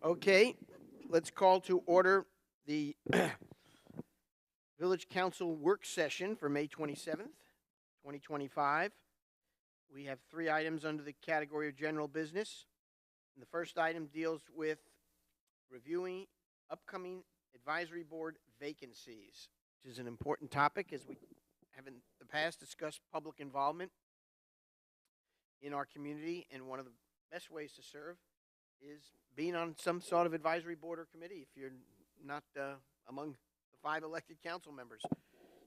Okay, let's call to order the Village Council work session for May 27th, 2025. We have 3 items under the category of general business. And the first item deals with reviewing upcoming advisory board vacancies, which is an important topic as we have in the past discussed public involvement in our community, and one of the best ways to serve is being on some sort of advisory board or committee if you're not among the 5 elected council members.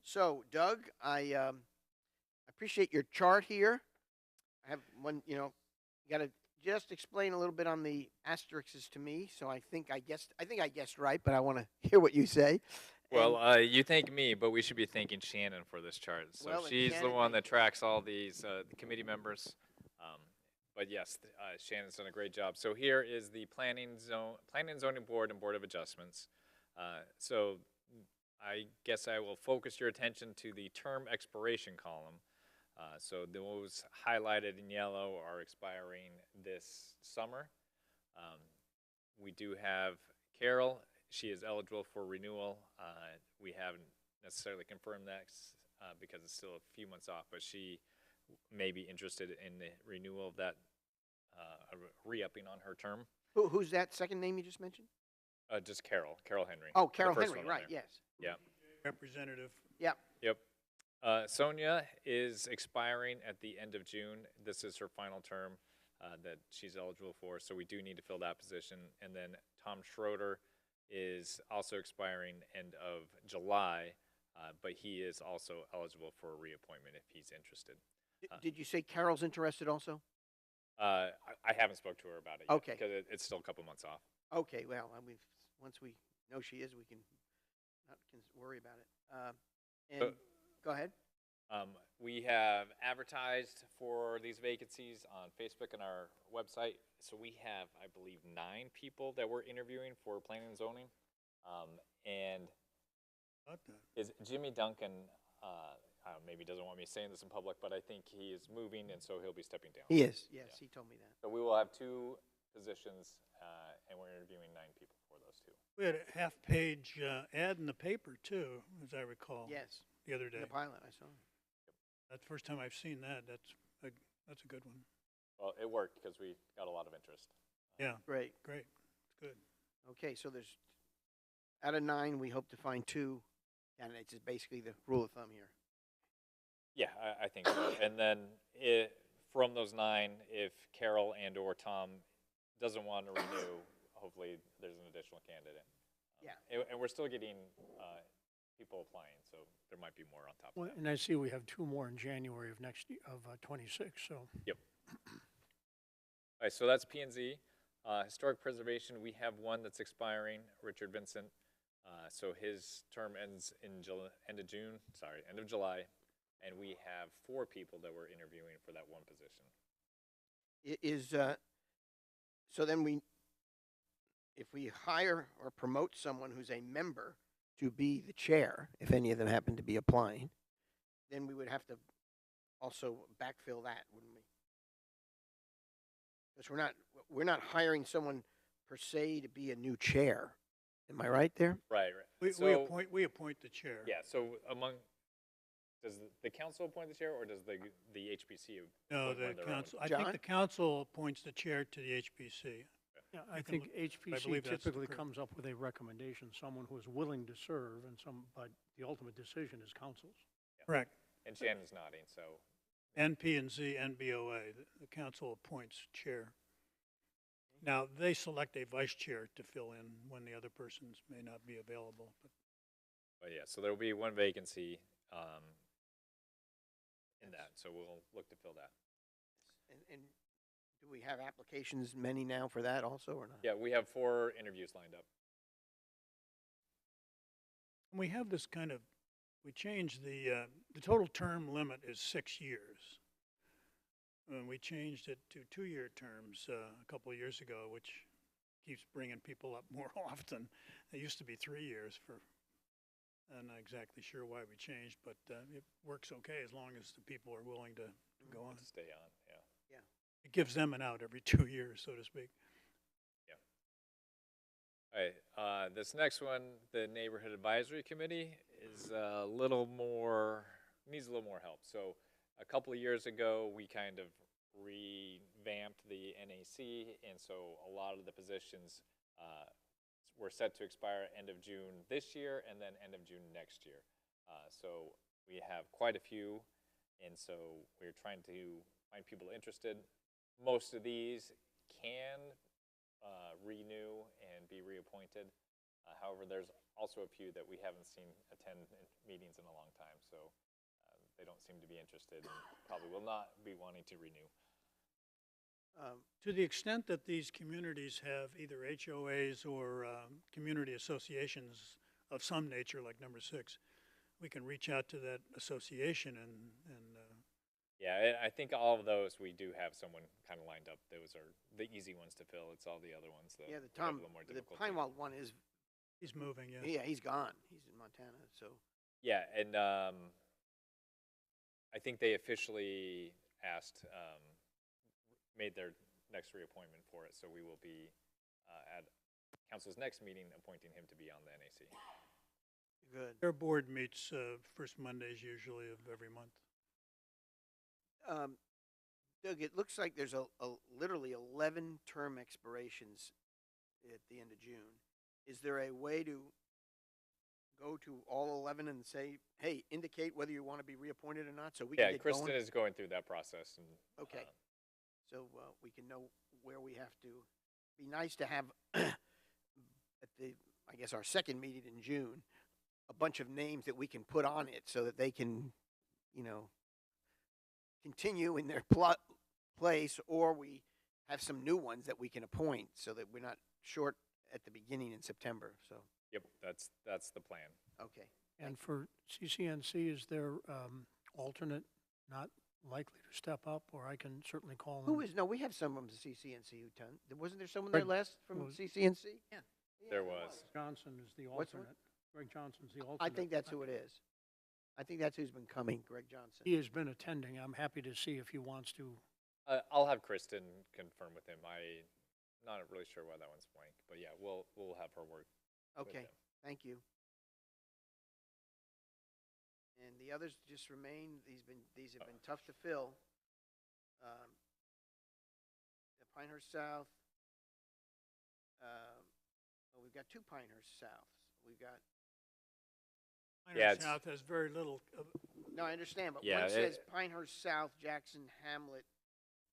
So, Doug, I appreciate your chart here. I have one, you got to just explain a little bit on the asterisks to me. So I think I guessed right, but I want to hear what you say. Well, you thank me, but we should be thanking Shannon for this chart. So Well, she's Shannon, the one thank that tracks all these committee members. But yes, Shannon's done a great job. So here is the planning and zoning board and board of adjustments. So I guess I will focus your attention to the term expiration column. So those highlighted in yellow are expiring this summer. We do have Carol. She is eligible for renewal. We haven't necessarily confirmed that because it's still a few months off, but she may be interested in the renewal of that, re-upping on her term. Who's that second name you just mentioned? Just Carol Henry. Oh, Carol Henry, right, yes. Yeah. Representative. Yeah. Yep. Sonia is expiring at the end of June. This is her final term that she's eligible for, so we do need to fill that position. And then Tom Schroeder is also expiring end of July, but he is also eligible for a reappointment if he's interested. Did you say Carol's interested also? I haven't spoke to her about it yet. Okay. Because it's still a couple months off. Okay, well, once we know she is, we can not worry about it. Go ahead. We have advertised for these vacancies on Facebook and our website. So we have, I believe, 9 people that we're interviewing for planning and zoning. And is Jimmy Duncan, maybe doesn't want me saying this in public, but I think he is moving, and so he'll be stepping down. He is, yes, he told me that. So we will have 2 positions, and we're interviewing 9 people for those 2. We had a half-page ad in the paper, too, as I recall. Yes. The other day. The pilot, I saw. That's the first time I've seen that. That's a good one. Well, it worked because we got a lot of interest. Yeah. Great. Great. It's good. Okay, so there's, out of 9, we hope to find 2 candidates, is basically the rule of thumb here. Yeah, I think so. And then from those 9, if Carol and or Tom doesn't want to renew, hopefully there's an additional candidate. Yeah. And we're still getting people applying, so there might be more on top of that. And I see we have 2 more in January of 26, so. Yep. All right, so that's P&Z. Historic preservation, we have 1 that's expiring, Richard Vincent. So his term ends in end of July. And we have 4 people that we're interviewing for that 1 position. So then if we hire or promote someone who's a member to be the chair, if any of them happen to be applying, then we would have to also backfill that, wouldn't we? Because we're not hiring someone per se to be a new chair. Am I right there? Right. We appoint the chair. Yeah. So does the council appoint the chair, or does the HPC? No, the council. I think the council appoints the chair to the HPC. Yeah, I think HPC believe that's typically correct. comes up with a recommendation, someone who is willing to serve, but the ultimate decision is council's. Yeah. Correct. And Shannon's nodding, so. P&Z, NBOA, the council appoints chair. Now, they select a vice chair to fill in when the other persons may not be available. But yeah, so there will be 1 vacancy in that, so we'll look to fill that. And do we have applications many now for that also, or not? Yeah, we have 4 interviews lined up. We have this we changed the total term limit is 6 years. And we changed it to 2-year terms a couple of years ago, which keeps bringing people up more often. It used to be 3 years I'm not exactly sure why we changed, but it works okay as long as the people are willing to go on. To stay on, yeah. It gives them an out every 2 years, so to speak. All right, this next one, the Neighborhood Advisory Committee, is a little more, needs a little more help. So a couple of years ago, we kind of revamped the NAC, and so a lot of the positions were set to expire end of June this year and then end of June next year. So we have quite a few, and so we're trying to find people interested. Most of these can renew and be reappointed. However, there's also a few that we haven't seen attend meetings in a long time, so they don't seem to be interested and probably will not be wanting to renew. To the extent that these communities have either HOAs or community associations of some nature, like number 6, we can reach out to that association and Yeah, I think all of those, we do have someone kind of lined up. Those are the easy ones to fill. It's all the other ones that Yeah, the have a Tom, little more the difficulty. Pinewald one is, he's moving, yes. yeah, he's gone. He's in Montana, so. Yeah, and I think they officially made their next reappointment for it, so we will be at council's next meeting appointing him to be on the NAC. Good. Their board meets first Mondays usually of every month. Doug, it looks like there's literally 11 term expirations at the end of June. Is there a way to go to all 11 and say, hey, indicate whether you want to be reappointed or not, so we can Yeah, get Kristen going? is going through that process. And, Okay. So we can know where we have to. Be nice to have at the, I guess, our second meeting in June, a bunch of names that we can put on it so that they can, you know, continue in their place, or we have some new ones that we can appoint so that we're not short at the beginning in September. So, yep, that's the plan. okay. And for CCNC, is there alternate not likely to step up, or I can certainly call them? Who is, no, we have someone from CCNC who done, wasn't there someone there Greg last from was- CCNC? Yeah. There was. Johnson is the What's the one? alternate. Greg Johnson's the alternate. I think that's who it is. I think that's who's been coming, Greg Johnson. He has been attending. I'm happy to see if he wants to. I'll have Kristen confirm with him. I'm not really sure why that one's blank, but yeah, we'll have her work with Okay, him. thank you. And the others just remain, these have been tough to fill. The Pinehurst South, well, we've got 2 Pinehurst Souths. We've got, Yeah, Pinehurst South has very little, no, I understand, but Yeah, one says Pinehurst South, Jackson, Hamlet.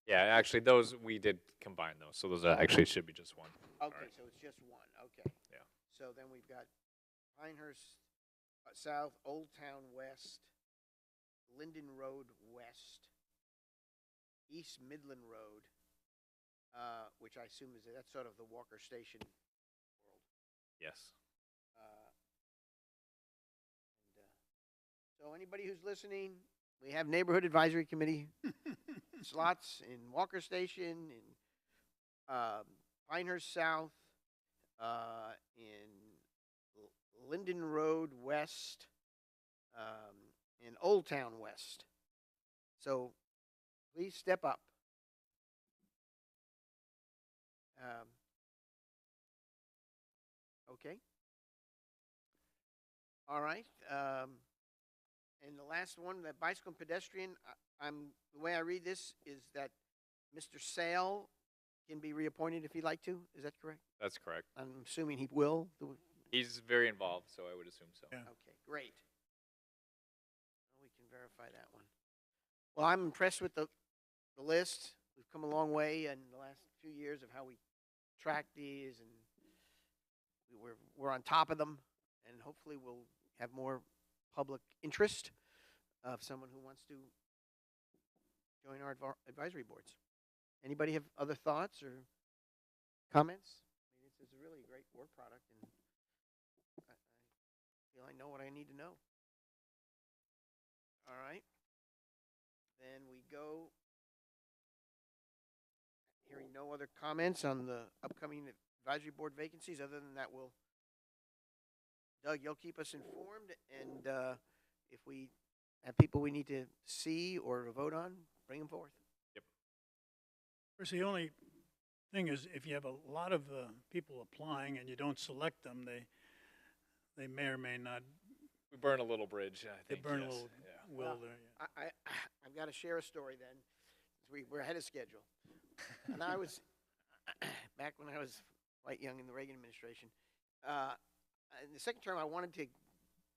Yeah, actually, those we did combine those, so those actually should be just one. Okay, right. so it's just one, okay. Yeah. So then we've got Pinehurst South, Old Town West, Linden Road West, East Midland Road, which I assume that's sort of the Walker Station world. Yes. So anybody who's listening, we have Neighborhood Advisory Committee slots in Walker Station, in Pinehurst South, in Linden Road West, in Old Town West. So please step up. Okay. All right. And the last one, the bicycle and pedestrian, the way I read this is that Mr. Sale can be reappointed if he'd like to. Is that correct? That's correct. I'm assuming he will. He's very involved, so I would assume so. Yeah. Okay, great. Well, we can verify that one. Well, I'm impressed with the list. We've come a long way in the last few years of how we track these, and we're on top of them, and hopefully we'll have more public interest of someone who wants to join our advisory boards. Anybody have other thoughts or comments? I mean, this is a really great work product, and I feel I know what I need to know. All right. Then we go, hearing no other comments on the upcoming advisory board vacancies. Other than that, Doug, you'll keep us informed, and if we have people we need to see or to vote on, bring them forth. of course, the only thing is, if you have a lot of people applying and you don't select them, they may or may not, We burn a little bridge, I they think, burn a yes. little Yeah. will Well, there. Yeah. I've got to share a story then. We're ahead of schedule. And I was, back when I was quite young in the Reagan administration, in the second term, I wanted to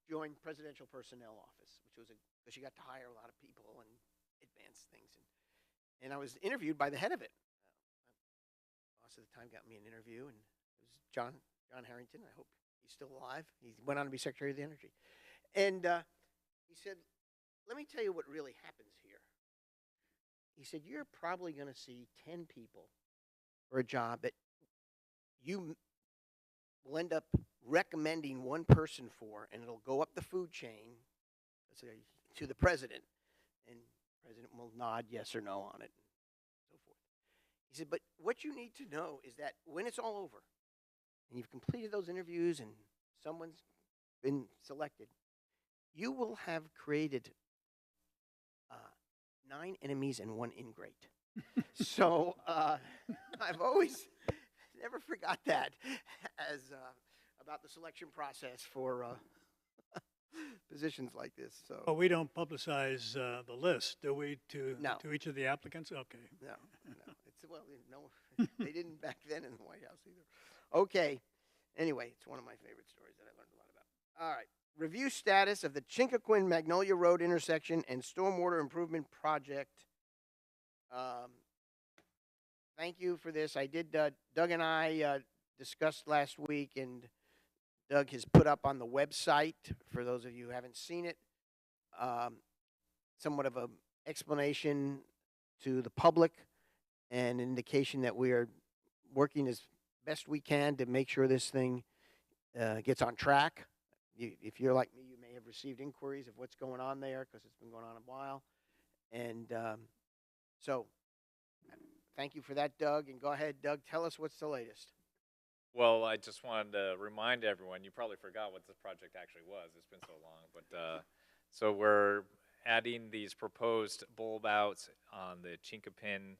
join Presidential Personnel Office, which was because you got to hire a lot of people and advance things. And I was interviewed by the head of it. Boss at the time got me an interview, and it was John Harrington. I hope he's still alive. He went on to be Secretary of the Energy. And he said, let me tell you what really happens here. He said, you're probably going to see 10 people for a job that you will end up recommending one person for, and it'll go up the food chain, let's say, to the president, and the president will nod yes or no on it, and so forth. He said, but what you need to know is that when it's all over, and you've completed those interviews, and someone's been selected, you will have created 9 enemies and 1 ingrate. So I've always never forgot that as about the selection process for positions like this. So But we don't publicize the list, do we, No. to each of the applicants? Okay. no, it's no, they didn't back then in the White House either. Okay, anyway, it's one of my favorite stories that I learned a lot about. All right, review status of the Chincoquin Magnolia Road intersection and stormwater improvement project. Thank you for this. I did, Doug and I discussed last week, and Doug has put up on the website, for those of you who haven't seen it, somewhat of an explanation to the public and an indication that we are working as best we can to make sure this thing gets on track. If you're like me, you may have received inquiries of what's going on there because it's been going on a while. And so thank you for that, Doug. And go ahead, Doug, tell us what's the latest. Well, I just wanted to remind everyone, you probably forgot what this project actually was. It's been so long. But so we're adding these proposed bulb outs on the Chinkapin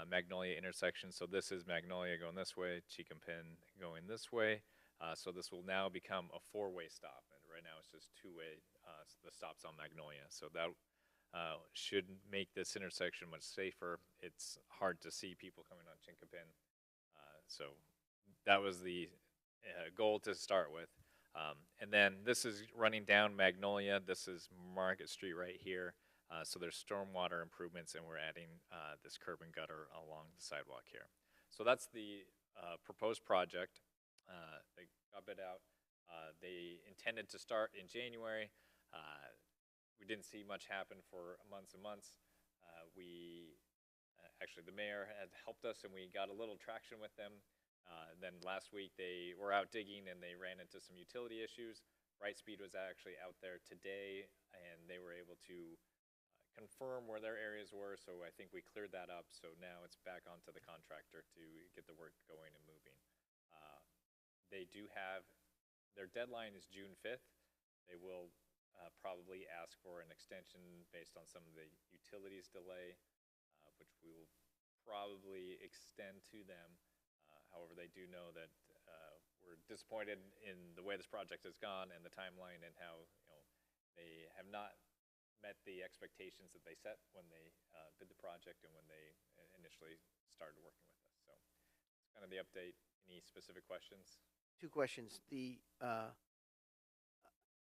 Magnolia intersection. So this is Magnolia going this way, Chinkapin going this way. So this will now become a 4-way stop. And right now it's just 2-way, the stops on Magnolia. So that should make this intersection much safer. It's hard to see people coming on Chinkapin. So that was the goal to start with. And then this is running down Magnolia. This is Market Street right here. So there's stormwater improvements, and we're adding this curb and gutter along the sidewalk here. So that's the proposed project. They got bid out. They intended to start in January. We didn't see much happen for months and months. Actually, the mayor had helped us, and we got a little traction with them. Then last week they were out digging, and they ran into some utility issues. Brightspeed was actually out there today, and they were able to confirm where their areas were, so I think we cleared that up. So now it's back onto the contractor to get the work going and moving. They do have, their deadline is June 5th. They will probably ask for an extension based on some of the utilities delay, which we will probably extend to them. However, they do know that we're disappointed in the way this project has gone and the timeline, and how they have not met the expectations that they set when they bid the project and when they initially started working with us. So it's kind of the update. Any specific questions? 2 questions.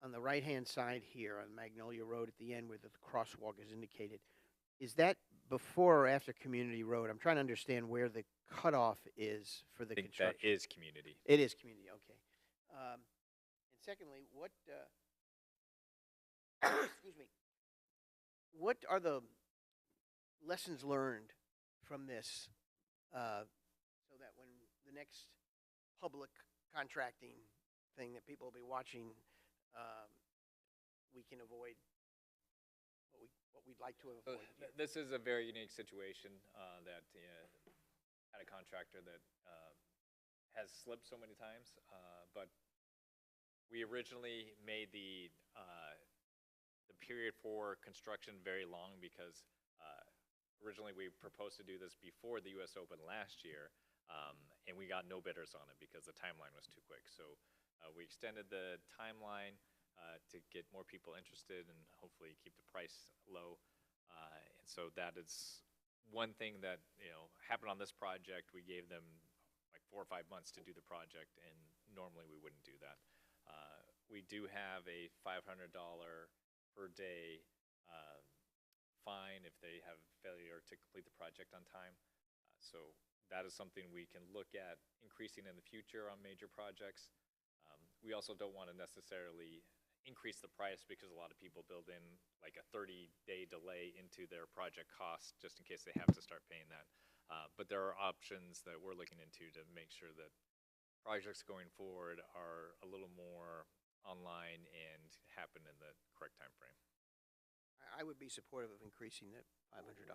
On the right-hand side here on Magnolia Road at the end where the crosswalk is indicated, is that before or after Community Road? I'm trying to understand where the cutoff is for the I think construction. that is community. It is community, okay. And secondly, what, excuse me, what are the lessons learned from this so that when the next public contracting thing that people will be watching, we can avoid what we'd like to So avoid here? this is a very unique situation that had a contractor that has slipped so many times, but we originally made the period for construction very long because originally we proposed to do this before the U.S. Open last year, and we got no bidders on it because the timeline was too quick. So we extended the timeline to get more people interested and hopefully keep the price low. And so that is one thing that happened on this project. We gave them like 4 or 5 months to do the project, and normally we wouldn't do that. We do have a $500 per day fine if they have failure to complete the project on time. So that is something we can look at increasing in the future on major projects. We also don't want to necessarily increase the price because a lot of people build in like a 30-day delay into their project cost just in case they have to start paying that. But there are options that we're looking into to make sure that projects going forward are a little more online and happen in the correct time frame. I would be supportive of increasing the $500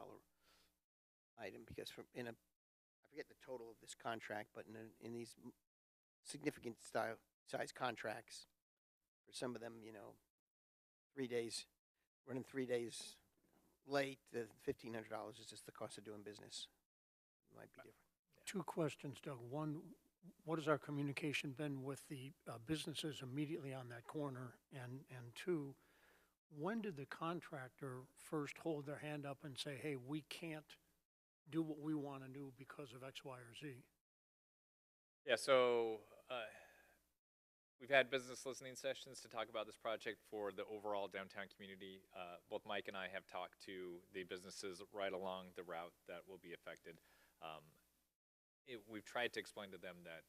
item because I forget the total of this contract, but in these significant size contracts, for some of them, 3 days, running 3 days late, the $1,500 is just the cost of doing business. It might be different. Two questions, Doug. One, what has our communication been with the businesses immediately on that corner? And two, when did the contractor first hold their hand up and say, hey, we can't do what we want to do because of X, Y, or Z? Yeah, so we've had business listening sessions to talk about this project for the overall downtown community. Both Mike and I have talked to the businesses right along the route that will be affected. We've tried to explain to them that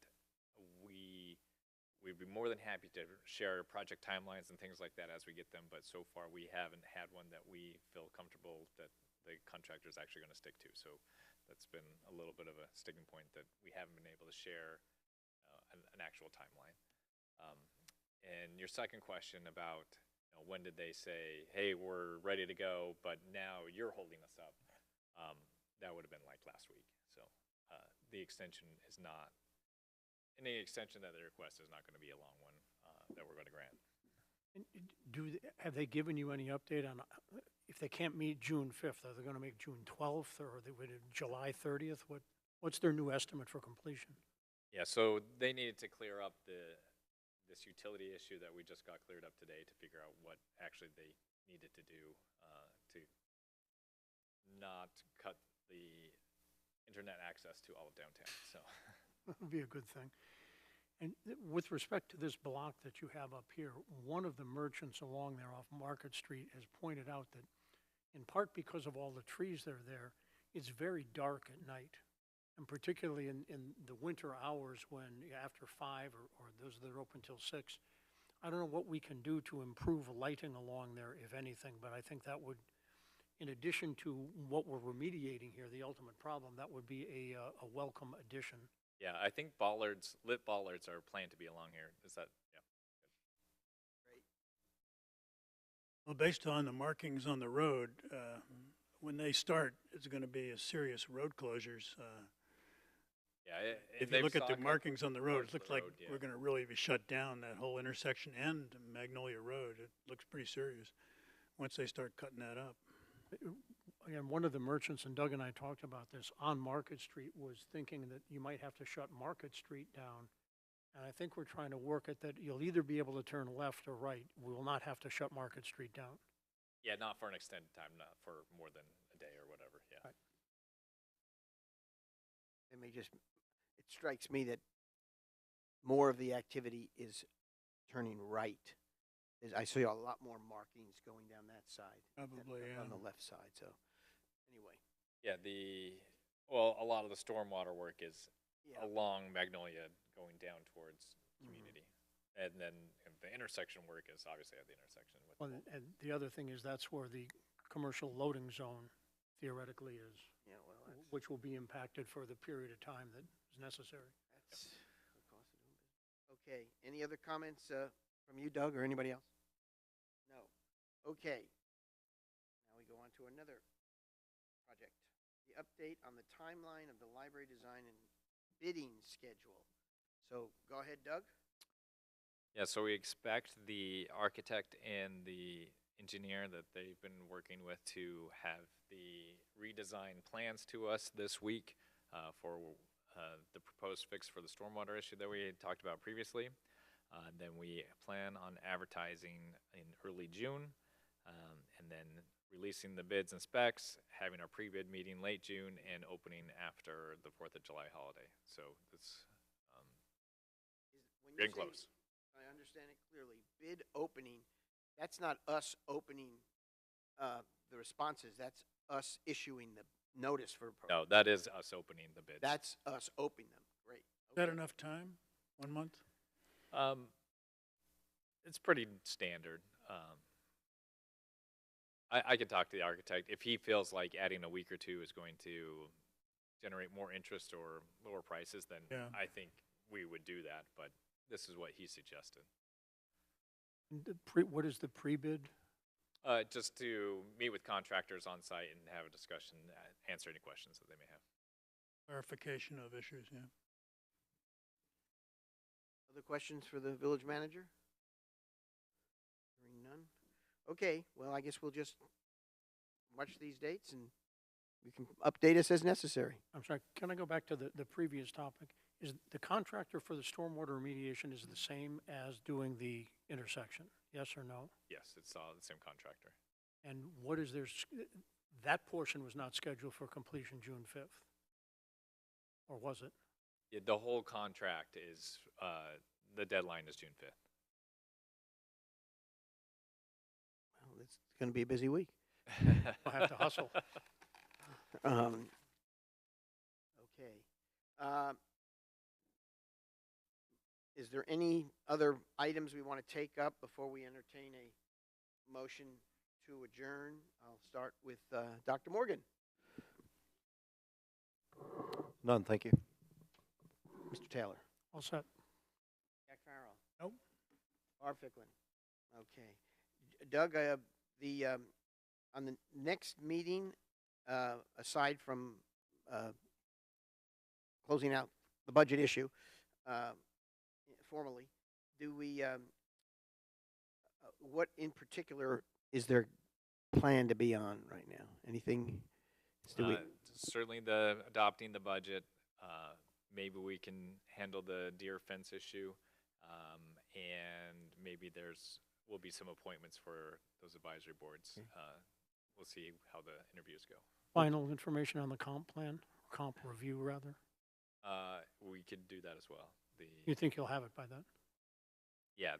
we'd be more than happy to share project timelines and things like that as we get them, but so far we haven't had one that we feel comfortable that the contractor is actually going to stick to. So that's been a little bit of a sticking point that we haven't been able to share an actual timeline. And your second question about when did they say, hey, we're ready to go, but now you're holding us up, that would have been like last week. So the extension is not, any extension that they request is not going to be a long one that we're going to grant. Have they given you any update on if they can't meet June 5th, are they going to make June 12th or are they with July 30th? What's their new estimate for completion? Yeah, so they needed to clear up this utility issue that we just got cleared up today to figure out what actually they needed to do to not cut the internet access to all of downtown. So That would be a good thing. And with respect to this block that you have up here, one of the merchants along there off Market Street has pointed out that in part because of all the trees that are there, it's very dark at night. And particularly in the winter hours when after 5 or those that are open till 6, I don't know what we can do to improve lighting along there, if anything, but I think that would, in addition to what we're remediating here, the ultimate problem, that would be a welcome addition. yeah, I think lit bollards are planned to be along here. Is that, yeah. Great. Well, based on the markings on the road, when they start, it's going to be a serious road closures. Yeah, If you look at the markings on the road, it looks like we're going to really be shut down that whole intersection and Magnolia Road. It looks pretty serious once they start cutting that up. Again, one of the merchants, and Doug and I talked about this, on Market Street was thinking that you might have to shut Market Street down. And I think we're trying to work at that. You'll either be able to turn left or right. We will not have to shut Market Street down. Yeah, not for an extended time, not for more than a day or whatever, yeah. Right. It strikes me that more of the activity is turning right. I see a lot more markings going down that side. Probably, than yeah. on the left side, so, anyway. Yeah, a lot of the stormwater work is Yeah, along Magnolia going down towards community. And then the intersection work is obviously at the intersection with. Well, and the other thing is that's where the commercial loading zone theoretically is, yeah, well, which will be impacted for the period of time that is necessary. that's the cost of doing business. Okay, any other comments from you, Doug, or anybody else? No. Okay. Now we go on to another project. The update on the timeline of the library design and bidding schedule. So go ahead, Doug. Yeah, so we expect the architect and the engineer that they've been working with to have the redesign plans to us this week for the proposed fix for the stormwater issue that we had talked about previously. Then we plan on advertising in early June, and then releasing the bids and specs, having our pre-bid meeting late June, and opening after the 4th of July holiday. So it's When you getting say- close. I understand it clearly. Bid opening, that's not us opening the responses. That's us issuing the notice for. No, that is us opening the bids. That's us opening them. Great. Is that Okay. enough time? 1 month? It's pretty standard. I could talk to the architect. If he feels like adding a week or two is going to generate more interest or lower prices, then Yeah. I think we would do that, but this is what he suggested. What is the pre-bid? Just to meet with contractors on site and have a discussion, answer any questions that they may have. Clarification of issues, yeah. Other questions for the village manager? Hearing none. Okay, well, I guess we'll just watch these dates and you can update us as necessary. I'm sorry, can I go back to the previous topic? Is the contractor for the stormwater remediation is the same as doing the intersection? Yes or no? Yes, it's all the same contractor. And what is that portion was not scheduled for completion June 5th? Or was it? Yeah, the whole contract is, the deadline is June 5th. Well, it's going to be a busy week. I'll have to hustle. Okay. Is there any other items we want to take up before we entertain a motion to adjourn? I'll start with Dr. Morgan. None, thank you. Mr. Taylor. All set. Jack Farrell. Nope. Barb Ficklin. Okay. Doug, on the next meeting, aside from closing out the budget issue formally, do we, what in particular is there planned to be on right now? Anything? Certainly adopting the budget. Maybe we can handle the deer fence issue. And maybe will be some appointments for those advisory boards. Okay. We'll see how the interviews go. Final information on the comp plan, comp review rather? We could do that as well. You think you'll have it by then? Yeah,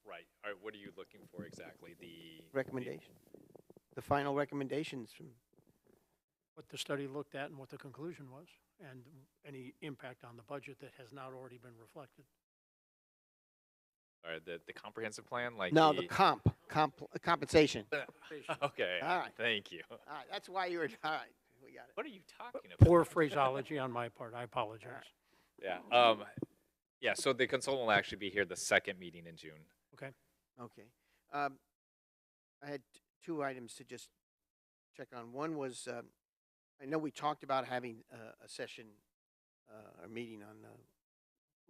right. All right, what are you looking for exactly? Recommendation. The final recommendations from, What the study looked at and what the conclusion was, and any impact on the budget that has not already been reflected. All right, the comprehensive plan, like no, the compensation. Okay, All right. thank you. All right, that's why you were, all right, we got it. What are you talking about? Poor phraseology on my part, I apologize. Yeah. Yeah. So the consultant will actually be here the second meeting in June. Okay, Okay. I had two items to just check on. One was, I know we talked about having a session, a meeting on the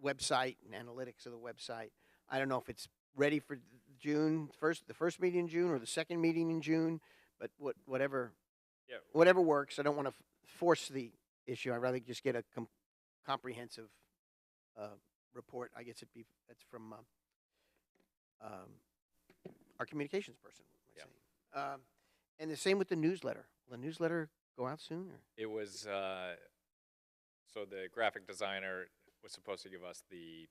website and analytics of the website. I don't know if it's ready for June the first meeting in June or the second meeting in June, but whatever works. I don't want to force the issue. I'd rather just get a comprehensive report. I guess that's from our communications person. And the same with the newsletter. Will the newsletter go out soon? Or? It was so the graphic designer was supposed to give us the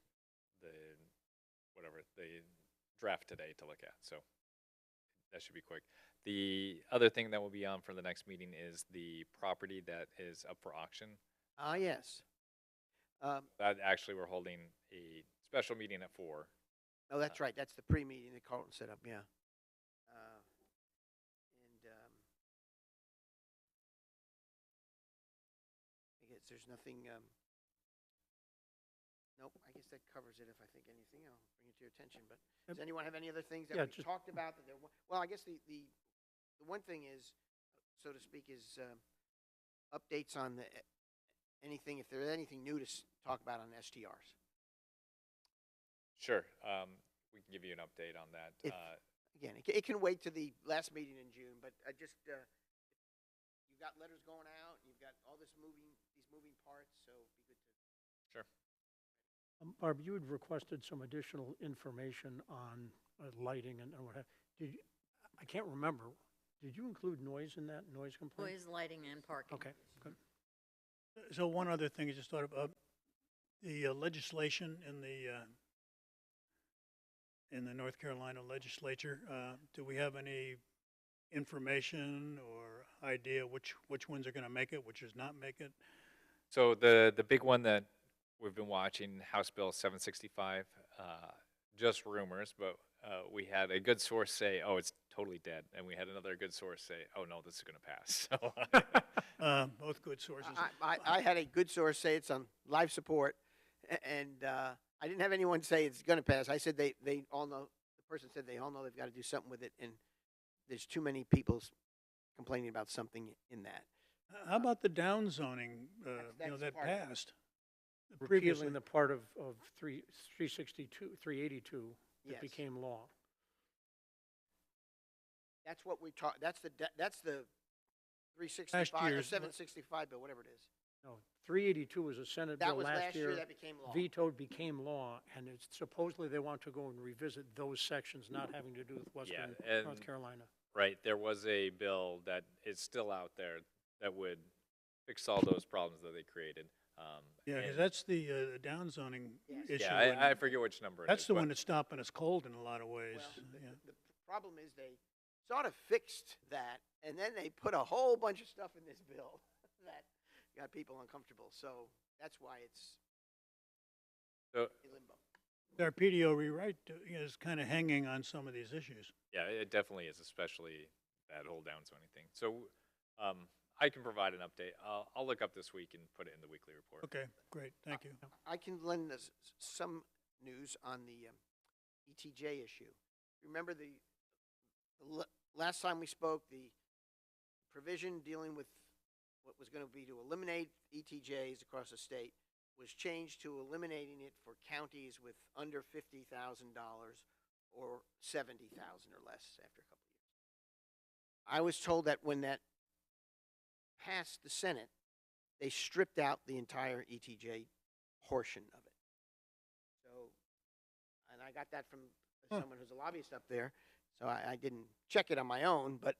draft today to look at. So that should be quick. The other thing that will be on for the next meeting is the property that is up for auction. Ah, yes. That actually we're holding a special meeting at 4. Oh, that's right. That's the pre-meeting that Carlton set up. Yeah. I guess there's nothing. Nope. I guess that covers it. If I think anything, I'll bring it to your attention. But does anyone have any other things that Yeah, we just- talked about that well, I guess the one thing is, so to speak, is updates on anything. If there's anything new to talk about on STRs. Sure. We can give you an update on that. Again, it can wait to the last meeting in June, but I just, you got letters going out, you've got all these moving parts, so it'd be good to. Barb, you had requested some additional information on lighting and what have, did you, I can't remember, did you include noise in that, noise complaint? Noise, lighting, and parking. Okay, good. So one other thing I just thought about, the legislation in the North Carolina legislature, do we have any information or idea which ones are going to make it, which is not make it? So the big one that we've been watching, House Bill 765, just rumors, but we had a good source say, oh, it's totally dead. And we had another good source say, oh, no, this is going to pass. So, Both good sources. I had a good source say it's on life support, and I didn't have anyone say it's going to pass. I said they all know. The person said they all know they've got to do something with it, and there's too many people complaining about something in that. How about the downzoning, That's that part of it. passed? Previously, Repealing the part of 362, 382 that Yes. became law. That's what we talk. That's the 365 or year's- 765 bill, whatever it is. No, 382 was a Senate That bill was last year. That became law. Vetoed, became law, and it's supposedly they want to go and revisit those sections not having to do with Western and- North Carolina. right, there was a bill that is still out there that would fix all those problems that they created. Yeah, because and- that's the downzoning Yes. issue. yeah, and I forget which number it That's is, the but- one that's stopping us cold in a lot of ways. Well, Yeah. the problem is they sort of fixed that, and then they put a whole bunch of stuff in this bill that got people uncomfortable. So that's why it's So, in limbo. Our PDO rewrite is kind of hanging on some of these issues. yeah, it definitely is, especially that whole downzoning thing. So I can provide an update. I'll look up this week and put it in the weekly report. Okay, great, thank you. I can lend us some news on the ETJ issue. Remember last time we spoke, the provision dealing with what was going to be to eliminate ETJs across the state was changed to eliminating it for counties with under $50,000 or $70,000 or less after a couple of years. I was told that when that passed the Senate, they stripped out the entire ETJ portion of it. So, and I got that from someone who's a lobbyist up there. So I didn't check it on my own, but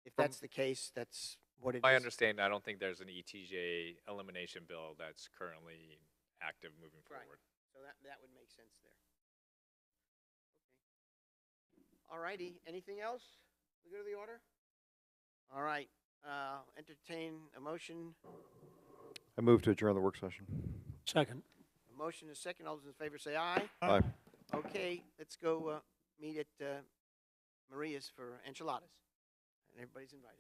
if that's the case, that's what it My is. understanding, I don't think there's an ETJ elimination bill that's currently active moving Right. forward. So that would make sense there. Okay. All righty. Anything else? We go to the order? All right. Entertain a motion. I move to adjourn the work session. Second. A motion is second. All those in favor say aye. Aye. Okay, let's go meet at Maria's for enchiladas. And everybody's invited.